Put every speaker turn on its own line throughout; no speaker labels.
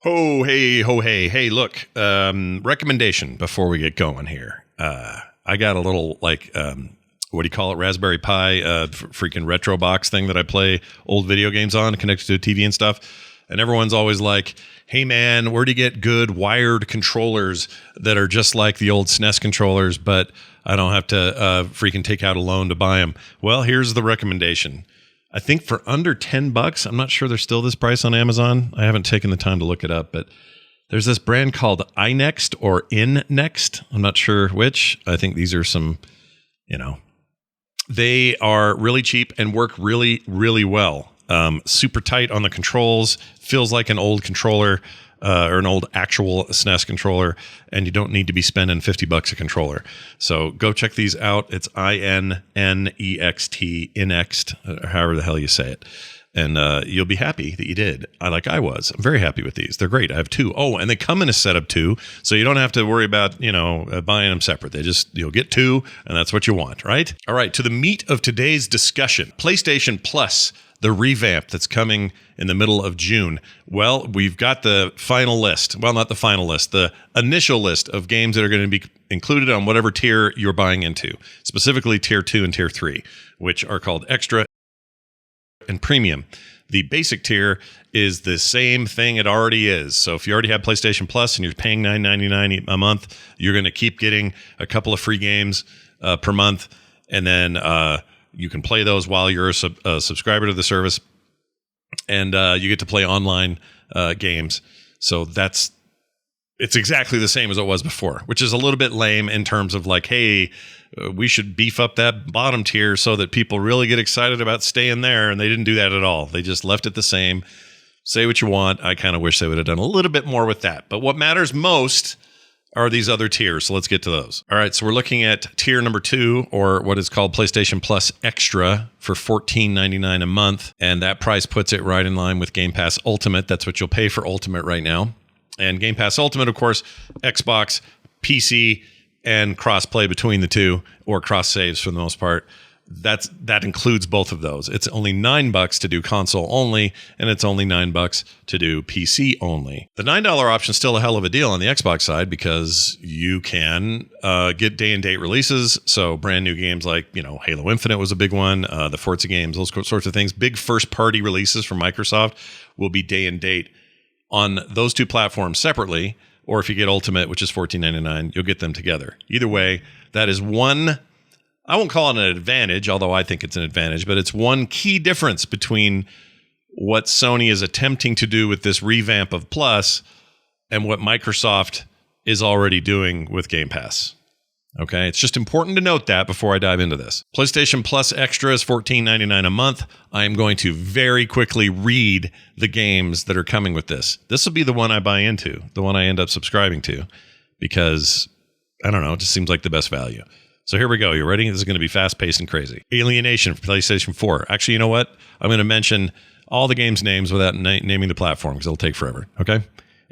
Ho, hey, look, recommendation before we get going here. I got a little, what do you call it, Raspberry Pi, freaking retro box thing that I play old video games on, connected to a TV and stuff. And everyone's always like, hey, man, where do you get good wired controllers that are just like the old SNES controllers, but I don't have to freaking take out a loan to buy them? Well, here's the recommendation. I think for under $10, I'm not sure there's still this price on Amazon. I haven't taken the time to look it up, but there's this brand called iNext or InNext. I'm not sure which. I think these are some, they are really cheap and work really, really well. Super tight on the controls, feels like an old controller or an old actual SNES controller, and you don't need to be spending $50 a controller. So go check these out. It's INNEXT, InNext, or however the hell you say it. And you'll be happy that you did. I was. I'm very happy with these. They're great. I have two. Oh, and they come in a set of two, so you don't have to worry about, buying them separate. You'll get two, and that's what you want, right? All right, to the meat of today's discussion. PlayStation Plus, the revamp that's coming in the middle of June. Well, we've got the final list. Well, not the final list, the initial list of games that are going to be included on whatever tier you're buying into, specifically Tier 2 and Tier 3, which are called Extra and Premium. The basic tier is the same thing it already is. So if you already have PlayStation Plus and you're paying $9.99 a month, you're going to keep getting a couple of free games per month, and then you can play those while you're a subscriber to the service, and you get to play online games. So it's exactly the same as it was before, which is a little bit lame in terms of hey, we should beef up that bottom tier so that people really get excited about staying there, and they didn't do that at all. They just left it the same. Say what you want. I kind of wish they would have done a little bit more with that. But what matters most are these other tiers. So let's get to those. All right, so we're looking at tier number 2, or what is called PlayStation Plus Extra, for $14.99 a month. And that price puts it right in line with Game Pass Ultimate. That's what you'll pay for Ultimate right now. And Game Pass Ultimate, of course, Xbox, PC, and cross-play between the two, or cross-saves for the most part. That includes both of those. It's only $9 to do console only, and it's only $9 to do PC only. The $9 option is still a hell of a deal on the Xbox side, because you can get day-and-date releases. So brand new games like, Halo Infinite was a big one, the Forza games, those sorts of things. Big first-party releases from Microsoft will be day-and-date on those two platforms separately. Or if you get Ultimate, which is $14.99, you'll get them together. Either way, that is one, I won't call it an advantage, although I think it's an advantage, but it's one key difference between what Sony is attempting to do with this revamp of Plus and what Microsoft is already doing with Game Pass. Okay, it's just important to note that before I dive into this. PlayStation Plus Extra is $14.99 a month. I am going to very quickly read the games that are coming with this. This will be the one I buy into, the one I end up subscribing to, because, I don't know, it just seems like the best value. So here we go. You ready? This is going to be fast-paced and crazy. Alienation for PlayStation 4. Actually, you know what? I'm going to mention all the games' names without naming the platform, because it'll take forever, okay?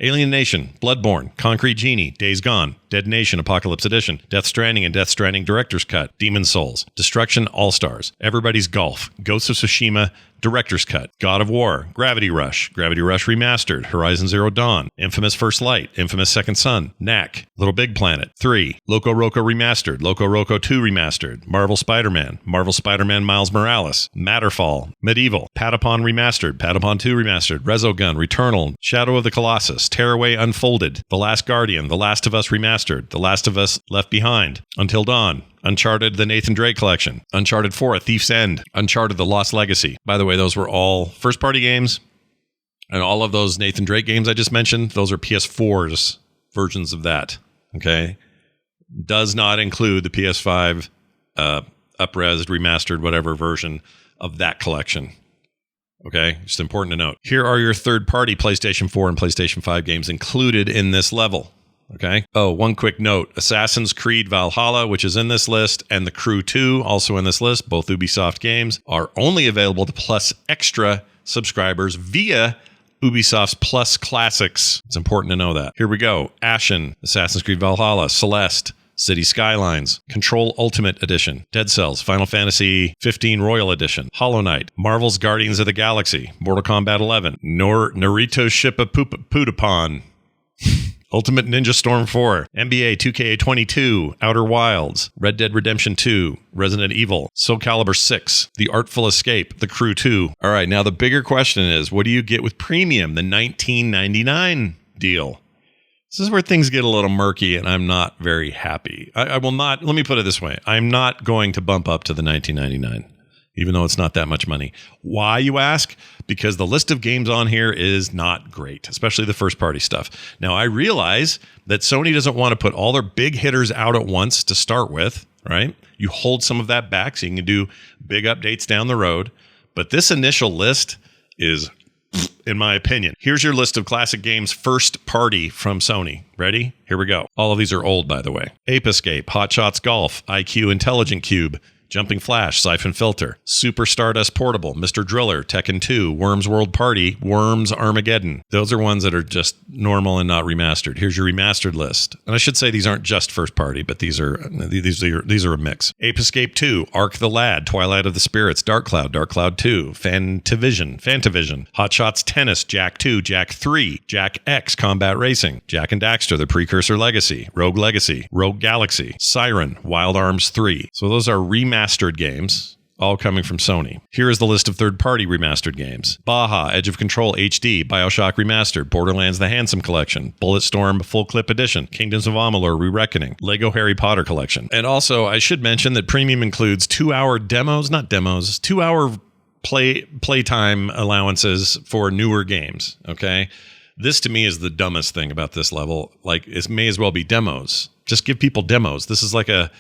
Alien Nation, Bloodborne, Concrete Genie, Days Gone, Dead Nation Apocalypse Edition, Death Stranding and Death Stranding Director's Cut, Demon's Souls, Destruction All-Stars, Everybody's Golf, Ghosts of Tsushima Director's Cut, God of War, Gravity Rush Remastered, Horizon Zero Dawn, Infamous First Light, Infamous Second Son, Knack, Little Big Planet 3, Loco Roco Remastered, Loco Roco 2 Remastered, Marvel Spider-Man Miles Morales, Matterfall, Medieval, Patapon Remastered, Patapon 2 Remastered, Resogun, Returnal, Shadow of the Colossus, Tearaway Unfolded, The Last Guardian, The Last of Us Remastered, The Last of Us Left Behind, Until Dawn, Uncharted, the Nathan Drake Collection, Uncharted 4, A Thief's End, Uncharted, The Lost Legacy. By the way, those were all first-party games, and all of those Nathan Drake games I just mentioned, those are PS4's versions of that, okay? Does not include the PS5 up-resed, remastered, whatever version of that collection. Okay, just important to note. Here are your third-party PlayStation 4 and PlayStation 5 games included in this level. Okay. Oh, one quick note. Assassin's Creed Valhalla, which is in this list, and The Crew 2, also in this list, both Ubisoft games, are only available to Plus Extra subscribers via Ubisoft's Plus Classics. It's important to know that. Here we go. Ashen, Assassin's Creed Valhalla, Celeste, City Skylines, Control Ultimate Edition, Dead Cells, Final Fantasy 15 Royal Edition, Hollow Knight, Marvel's Guardians of the Galaxy, Mortal Kombat 11, Naruto Shippuden, Ultimate Ninja Storm 4, NBA 2K22, Outer Wilds, Red Dead Redemption 2, Resident Evil, Soul Calibur 6, The Artful Escape, The Crew 2. All right, now the bigger question is, what do you get with Premium, the $19.99 deal? This is where things get a little murky, and I'm not very happy. I will not, let me put it this way. I'm not going to bump up to the $19.99. Even though it's not that much money. Why, you ask? Because the list of games on here is not great, especially the first-party stuff. Now, I realize that Sony doesn't want to put all their big hitters out at once to start with, right? You hold some of that back so you can do big updates down the road. But this initial list is, in my opinion, here's your list of classic games first-party from Sony. Ready? Here we go. All of these are old, by the way. Ape Escape, Hot Shots Golf, IQ Intelligent Cube, Jumping Flash, Siphon Filter, Super Stardust Portable, Mr. Driller, Tekken 2, Worms World Party, Worms Armageddon. Those are ones that are just normal and not remastered. Here's your remastered list. And I should say these aren't just first party, but these are a mix. Ape Escape 2, Ark the Lad, Twilight of the Spirits, Dark Cloud 2, Fantavision, Hot Shots Tennis, Jak 2, Jak 3, Jak X Combat Racing, Jak and Daxter, The Precursor Legacy, Rogue Galaxy, Siren, Wild Arms 3. So those are remastered games, all coming from Sony. Here is the list of third-party remastered games. Baja, Edge of Control HD, BioShock Remastered, Borderlands The Handsome Collection, Bulletstorm Full Clip Edition, Kingdoms of Amalur Re-Reckoning, Lego Harry Potter Collection. And also, I should mention that Premium includes 2-hour demos, 2-hour playtime allowances for newer games, okay? This, to me, is the dumbest thing about this level. Like, it may as well be demos. Just give people demos. This is like a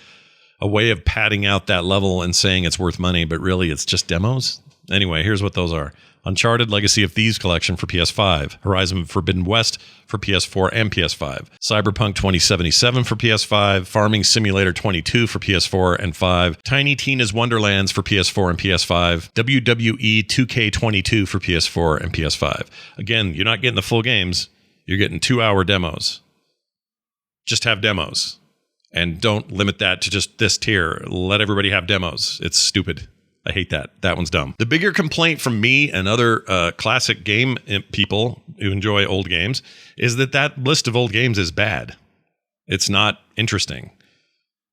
way of padding out that level and saying it's worth money, but really it's just demos. Anyway, here's what those are. Uncharted Legacy of Thieves Collection for PS5, Horizon Forbidden West for PS4 and PS5, Cyberpunk 2077 for PS5, Farming Simulator 22 for PS4 and 5, Tiny Tina's Wonderlands for PS4 and PS5, WWE 2K22 for PS4 and PS5. Again, you're not getting the full games. You're getting 2-hour demos. Just have demos. And don't limit that to just this tier. Let everybody have demos. It's stupid. I hate that. That one's dumb. The bigger complaint from me and other classic game people who enjoy old games is that list of old games is bad. It's not interesting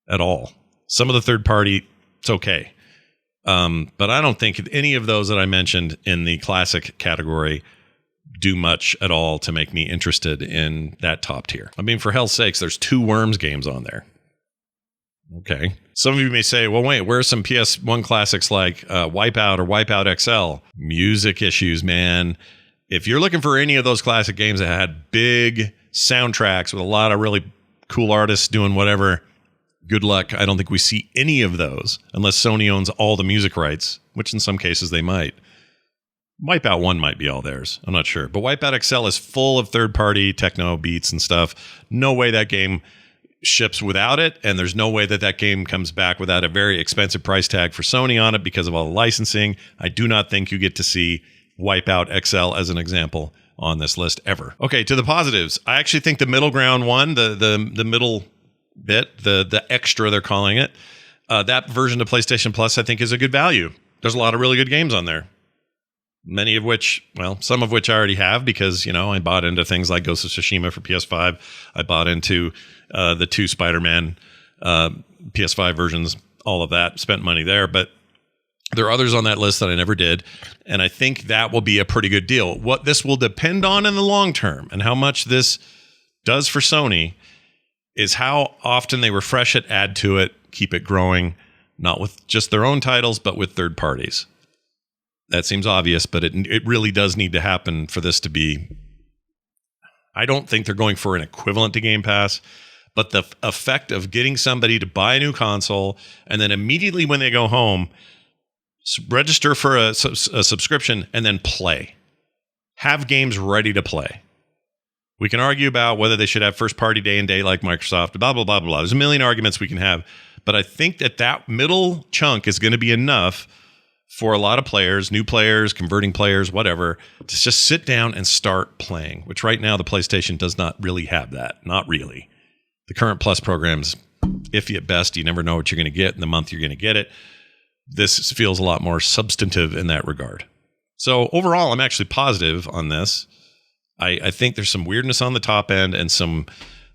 at all. Some of the third party, it's okay. But I don't think any of those that I mentioned in the classic category do much at all to make me interested in that top tier. I mean, for hell's sakes, there's 2 Worms games on there. Okay. Some of you may say, well, wait, where are some PS1 classics like Wipeout or Wipeout XL? Music issues, man. If you're looking for any of those classic games that had big soundtracks with a lot of really cool artists doing whatever, good luck. I don't think we see any of those unless Sony owns all the music rights, which in some cases they might. Wipeout 1 might be all theirs. I'm not sure. But Wipeout XL is full of third-party techno beats and stuff. No way that game ships without it, and there's no way that game comes back without a very expensive price tag for Sony on it because of all the licensing. I do not think you get to see Wipeout XL as an example on this list ever. Okay, to the positives. I actually think the middle ground one, the middle bit, the extra they're calling it, that version of PlayStation Plus I think is a good value. There's a lot of really good games on there. Many of which, well, some of which I already have because, you know, I bought into things like Ghost of Tsushima for PS5. I bought into the 2 Spider-Man PS5 versions, all of that, spent money there. But there are others on that list that I never did. And I think that will be a pretty good deal. What this will depend on in the long term and how much this does for Sony is how often they refresh it, add to it, keep it growing, not with just their own titles, but with third parties. That seems obvious, but it really does need to happen for this to be. I don't think they're going for an equivalent to Game Pass, but the effect of getting somebody to buy a new console and then immediately when they go home, register for a subscription and then play. Have games ready to play. We can argue about whether they should have first party day and day like Microsoft, blah, blah, blah, blah. There's a million arguments we can have, but I think that middle chunk is going to be enough for a lot of players, new players, converting players, whatever, to just sit down and start playing, which right now the PlayStation does not really have that. Not really. The current Plus program's iffy at best. You never know what you're going to get in the month you're going to get it. This feels a lot more substantive in that regard. So overall, I'm actually positive on this. I think there's some weirdness on the top end and some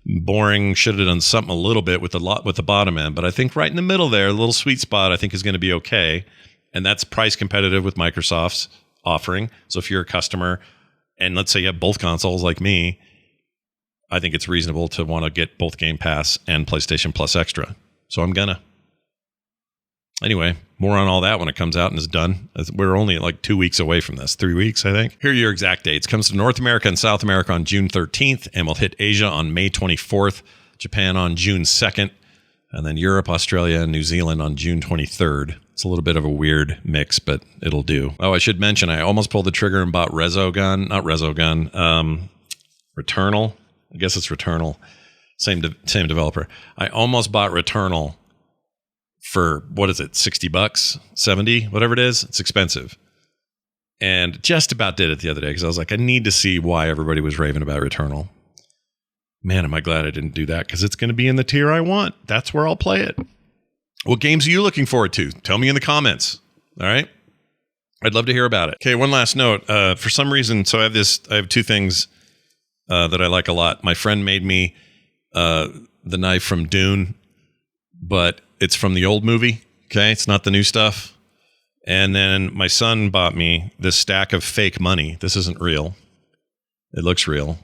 boring, should have done something a little bit with the bottom end. But I think right in the middle there, a little sweet spot, I think is going to be okay. And that's price competitive with Microsoft's offering. So if you're a customer and let's say you have both consoles like me, I think it's reasonable to want to get both Game Pass and PlayStation Plus Extra. So I'm gonna. Anyway, more on all that when it comes out and is done. We're only like 2 weeks away from this. 3 weeks, I think. Here are your exact dates. Comes to North America and South America on June 13th, and will hit Asia on May 24th, Japan on June 2nd, and then Europe, Australia, and New Zealand on June 23rd. It's a little bit of a weird mix, but it'll do. Oh, I should mention, I almost pulled the trigger and bought Returnal. I guess it's Returnal. Same developer. I almost bought Returnal for, what is it, $60, 70, whatever it is. It's expensive. And just about did it the other day because I was like, I need to see why everybody was raving about Returnal. Man, am I glad I didn't do that because it's going to be in the tier I want. That's where I'll play it. What games are you looking forward to? Tell me in the comments. All right? I'd love to hear about it. Okay, one last note. For some reason, so I have two things that I like a lot. My friend made me the knife from Dune, but it's from the old movie. Okay, it's not the new stuff. And then my son bought me this stack of fake money. This isn't real. It looks real,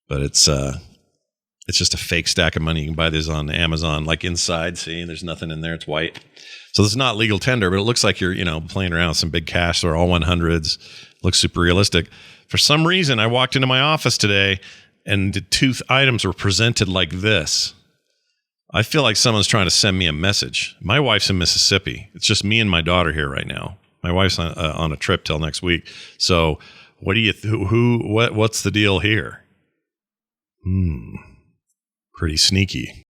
but it's just a fake stack of money. You can buy this on Amazon. Like inside, see, there's nothing in there. It's white. So this is not legal tender, but it looks like you're playing around with some big cash. They're all 100s. Looks super realistic. For some reason, I walked into my office today, and the two items were presented like this. I feel like someone's trying to send me a message. My wife's in Mississippi. It's just me and my daughter here right now. My wife's on a trip till next week. So, what do you? What's the deal here? Pretty sneaky.